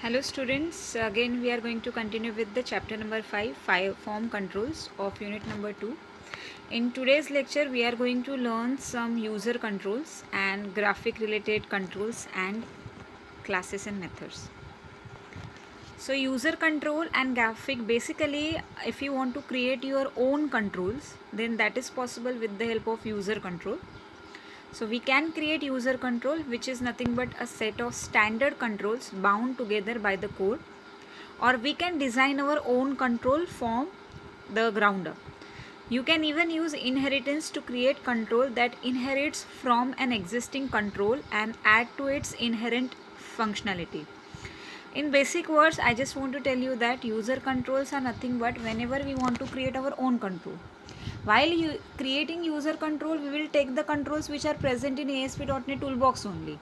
Hello students, again we are going to continue with the chapter number 5 form controls of unit number 2. In today's lecture we are going to learn some user controls and graphic related controls and classes and methods. So user control and graphic, basically if you want to create your own controls, then that is possible with the help of user control. So we can create user control, which is nothing but a set of standard controls bound together by the code, or we can design our own control from the ground up. You can even use inheritance to create control that inherits from an existing control and add to its inherent functionality. In basic words, I just want to tell you that user controls are nothing but whenever we want to create our own control. While creating user control, we will take the controls which are present in ASP.NET Toolbox only.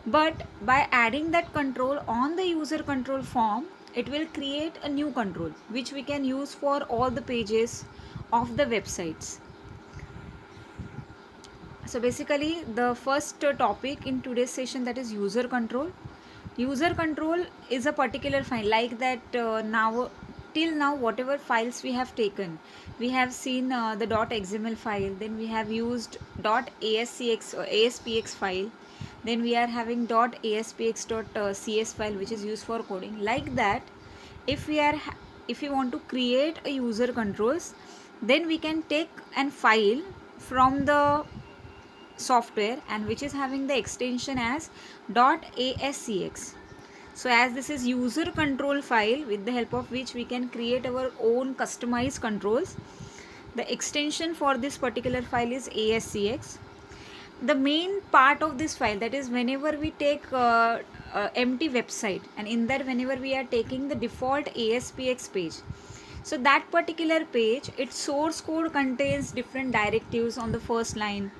But by adding that control on the user control form, it will create a new control which we can use for all the pages of the websites. So basically the first topic in today's session, that is user control. User control is a particular file like that. Now till now whatever files we have taken, we have seen the .xml file, then we have used .ascx or aspx file, then we are having .aspx.cs file which is used for coding. Like that, if we want to create a user controls, then we can take an file from the software and which is having the extension as .ascx. So as this is user control file with the help of which we can create our own customized controls, the extension for this particular file is ascx. The main part of this file, that is whenever we take empty website, and in that whenever we are taking the default aspx page, so that particular page, its source code contains different directives on the first line.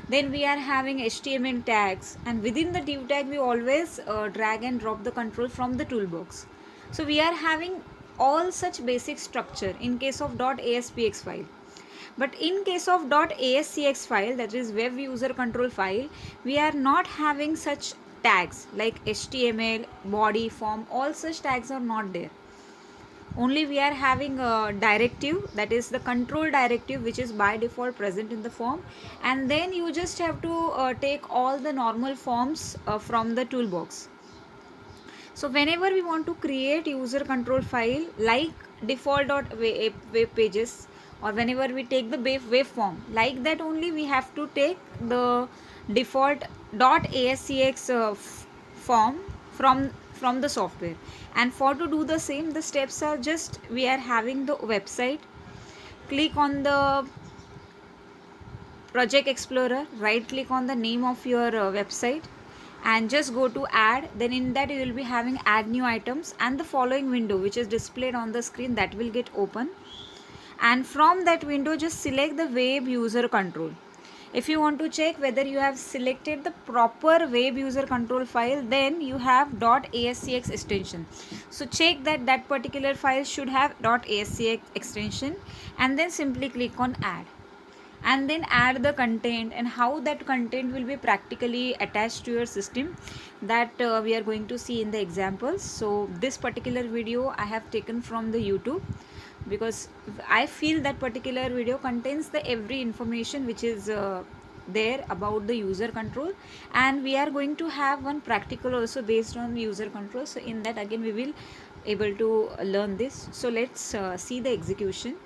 Then we are having HTML tags, and within the div tag we always drag and drop the control from the toolbox. So we are having all such basic structure in case of .aspx file. But in case of .ascx file, that is web user control file, we are not having such tags like HTML, body, form, all such tags are not there. Only we are having a directive, that is the control directive, which is by default present in the form, and then you just have to take all the normal forms from the toolbox. So whenever we want to create user control file like default.web pages, or whenever we take the waveform like that, only we have to take the default .ascx form from the software. And for to do the same, the steps are just, we are having the website, click on the project explorer, right click on the name of your website and just go to add. Then in that you will be having add new items, and the following window which is displayed on the screen, that will get open, and from that window just select the web user control. If you want to check whether you have selected the proper web user control file, then you have .ascx extension. So check that that particular file should have .ascx extension, and then simply click on add, and then add the content, and how that content will be practically attached to your system, that we are going to see in the examples. So this particular video I have taken from the YouTube, because I feel that particular video contains the every information which is there about the user control, and we are going to have one practical also based on user control. So in that again we will able to learn this. So let's see the execution.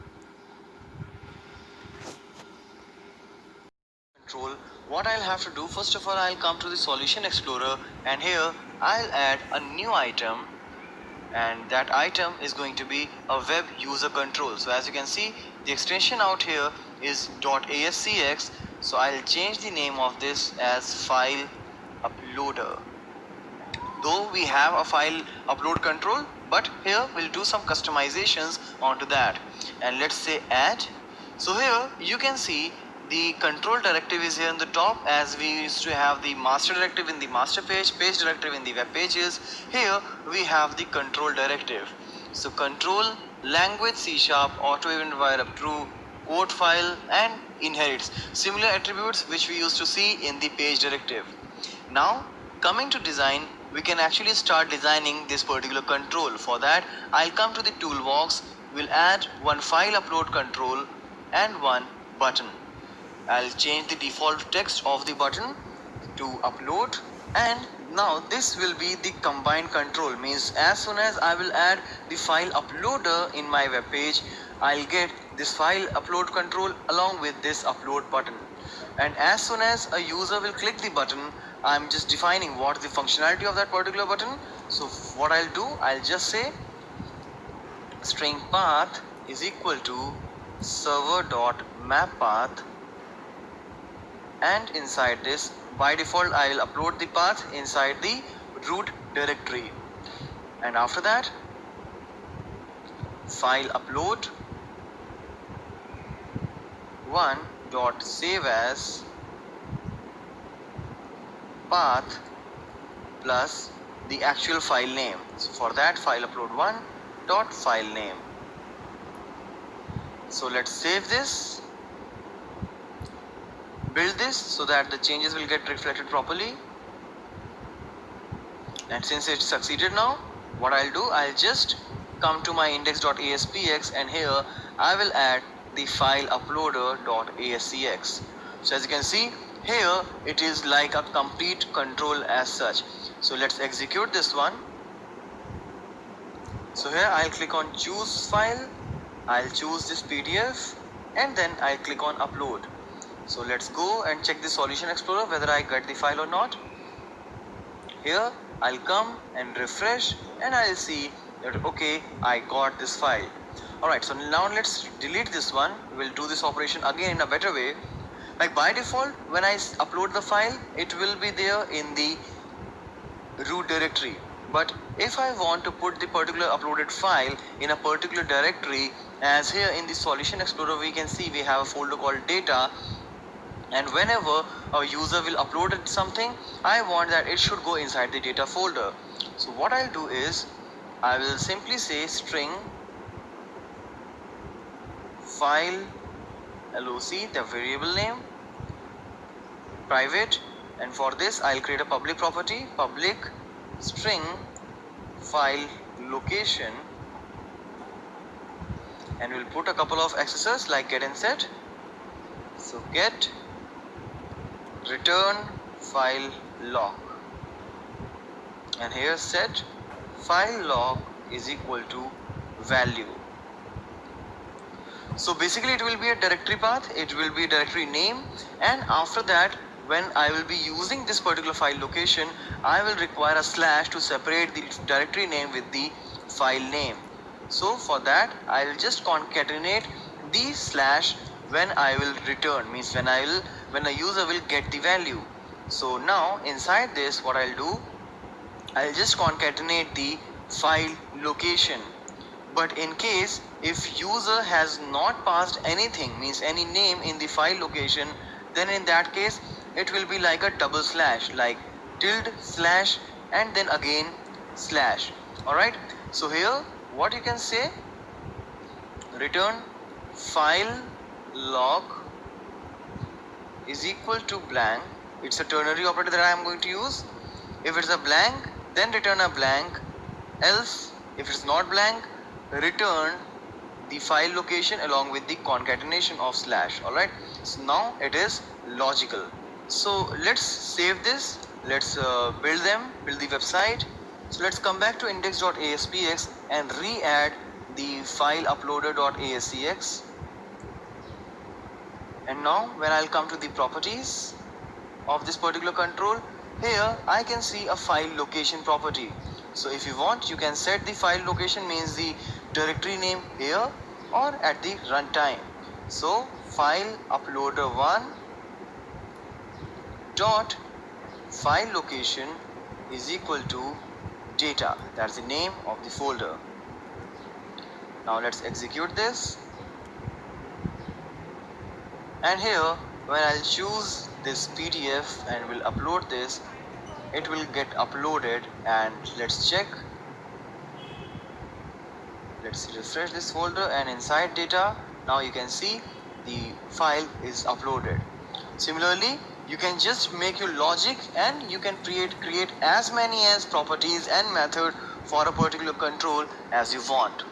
Control, what I'll have to do, first of all I'll come to the solution explorer, and here I'll add a new item, and that item is going to be a web user control. So as you can see, the extension out here is .ascx. So I'll change the name of this as file uploader. Though we have a file upload control, but here we'll do some customizations onto that, and let's say add. So here you can see the control directive is here on the top, as we used to have the master directive in the master page directive in the web pages. Here we have the control directive. So control language C# auto event wire up true code file and inherits similar attributes which we used to see in the page directive. Now coming to design, we can actually start designing this particular control. For that, I'll come to the toolbox, we'll add one file upload control and one button. I'll change the default text of the button to upload, and now this will be the combined control, means as soon as I will add the file uploader in my web page, I'll get this file upload control along with this upload button. And as soon as a user will click the button, I'm just defining what the functionality of that particular button. So what I'll do, I'll just say string path is equal to server.mappath, and inside this, by default, I will upload the path inside the root directory. And after that, file upload one dot save as path plus the actual file name. So for that, file upload one dot file name. So let's save this, build this so that the changes will get reflected properly. And since it succeeded now, what I'll do, I'll just come to my index.aspx, and here I will add the file uploader.ascx. So as you can see here, it is like a complete control as such. So let's execute this one. So here I'll click on choose file, I'll choose this PDF, and then I'll click on upload. So let's go and check the Solution Explorer whether I get the file or not. Here I'll come and refresh, and I'll see that okay, I got this file. Alright, so now let's delete this one. We'll do this operation again in a better way. Like by default, when I upload the file, it will be there in the root directory. But if I want to put the particular uploaded file in a particular directory, as here in the Solution Explorer we can see we have a folder called data, and whenever a user will upload something, I want that it should go inside the data folder. So what I'll do is, I will simply say string file loc, the variable name, private, and for this I'll create a public property, public string file location, and we'll put a couple of accessors like get and set. So get return file lock, and here set file lock is equal to value. So basically it will be a directory path, it will be a directory name, and after that, when I will be using this particular file location, I will require a slash to separate the directory name with the file name. So for that, I will just concatenate the slash when I will return, means when a user will get the value. So now inside this, what I'll do, I'll just concatenate the file location. But in case if user has not passed anything, means any name in the file location, then in that case it will be like a double slash, like tilde slash and then again slash. Alright, so here what you can say, return file log is equal to blank. It's a ternary operator that I am going to use. If it's a blank, then return a blank, else if it's not blank, return the file location along with the concatenation of slash. Alright, so now it is logical. So let's save this, let's build the website. So let's come back to index.aspx and re-add the file uploader.ascx. And now when I'll come to the properties of this particular control, here I can see a file location property. So if you want, you can set the file location, means the directory name here or at the runtime. So file uploader1 dot file location is equal to data, that's the name of the folder. Now let's execute this, and here when I'll choose this PDF and will upload this, it will get uploaded. And let's check, let's refresh this folder, and inside data now you can see the file is uploaded. Similarly, You can just make your logic and you can create as many as properties and method for a particular control as you want.